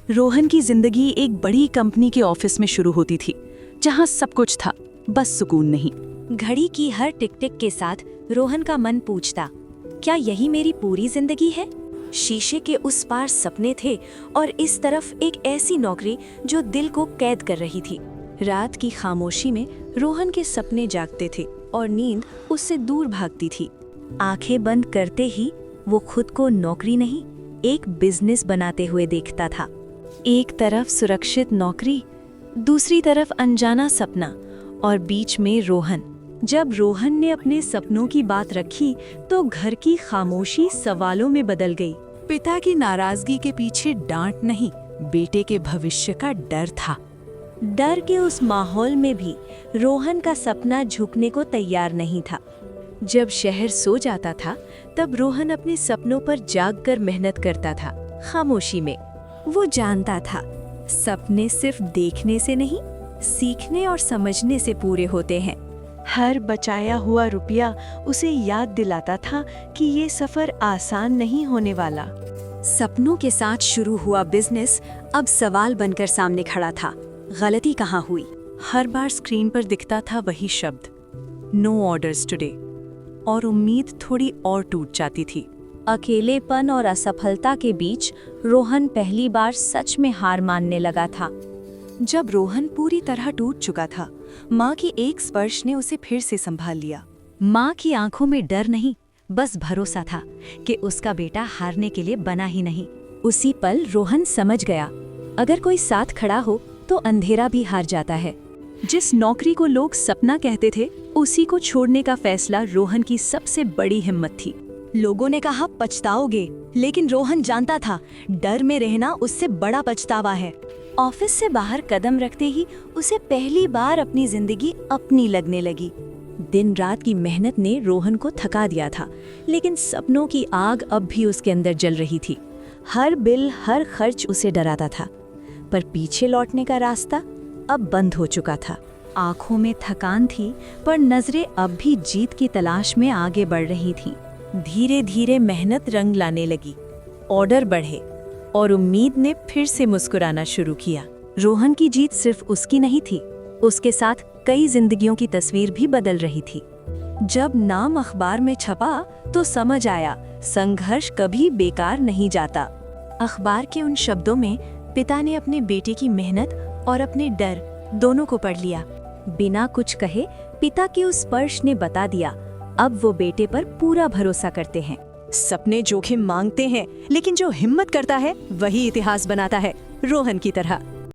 रोहन की जिंदगी एक बड़ी कंपनी के ऑफिस में शुरू होती थी, जहां सब कुछ था, बस सुकून नहीं। घड़ी की हर टिक टिक के साथ रोहन का मन पूछता, क्या यही मेरी पूरी जिंदगी है? शीशे के उस पार सपने थे और इस तरफ एक ऐसी नौकरी जो दिल को कैद कर रही थी। रात की खामोशी में रोहन के सपने जागते थे और नींद उससे दूर भागती थी। आंखें बंद करते ही वो खुद को नौकरी नहीं, एक बिजनेस बनाते हुए देखता था। एक तरफ सुरक्षित नौकरी, दूसरी तरफ अनजाना सपना और बीच में रोहन। जब रोहन ने अपने सपनों की बात रखी तो घर की खामोशी सवालों में बदल गई। पिता की नाराजगी के पीछे डांट नहीं, बेटे के भविष्य का डर था। डर के उस माहौल में भी रोहन का सपना झुकने को तैयार नहीं था। जब शहर सो जाता था तब रोहन अपने सपनों पर जागकर मेहनत करता था, खामोशी में। वो जानता था सपने सिर्फ देखने से नहीं, सीखने और समझने से पूरे होते हैं। हर बचाया हुआ रुपया उसे याद दिलाता था कि ये सफर आसान नहीं होने वाला। सपनों के साथ शुरू हुआ बिजनेस अब सवाल बनकर सामने खड़ा था, गलती कहाँ हुई? हर बार स्क्रीन पर दिखता था वही शब्द, नो ऑर्डर्स टुडे, और उम्मीद थोड़ी और टूट जाती थी। अकेलेपन और असफलता के बीच रोहन पहली बार सच में हार मानने लगा था। जब रोहन पूरी तरह टूट चुका था, माँ की एक स्पर्श ने उसे फिर से संभाल लिया। माँ की आंखों में डर नहीं, बस भरोसा था कि उसका बेटा हारने के लिए बना ही नहीं। उसी पल रोहन समझ गया, अगर कोई साथ खड़ा हो तो अंधेरा भी हार जाता है। जिस नौकरी को लोग सपना कहते थे, उसी को छोड़ने का फैसला रोहन की सबसे बड़ी हिम्मत थी। लोगों ने कहा पछताओगे, लेकिन रोहन जानता था डर में रहना उससे बड़ा पछतावा है। ऑफिस से बाहर कदम रखते ही उसे पहली बार अपनी जिंदगी अपनी लगने लगी। दिन रात की मेहनत ने रोहन को थका दिया था, लेकिन सपनों की आग अब भी उसके अंदर जल रही थी। हर बिल, हर खर्च उसे डराता था, पर पीछे लौटने का रास्ता अब बंद हो चुका था। आंखों में थकान थी, पर नजरें अब भी जीत की तलाश में आगे बढ़ रही थीं। धीरे धीरे मेहनत रंग लाने लगी, ऑर्डर बढ़े और उम्मीद ने फिर से मुस्कुराना शुरू किया। रोहन की जीत सिर्फ उसकी नहीं थी, उसके साथ कई जिंदगियों की तस्वीर भी बदल रही थी। जब नाम अखबार में छपा तो समझ आया, संघर्ष कभी बेकार नहीं जाता। अखबार के उन शब्दों में पिता ने अपने बेटे की मेहनत और अपने डर दोनों को पढ़ लिया। बिना कुछ कहे पिता के उस स्पर्श ने बता दिया, अब वो बेटे पर पूरा भरोसा करते हैं। सपने जोखिम मांगते हैं, लेकिन जो हिम्मत करता है वही इतिहास बनाता है, रोहन की तरह।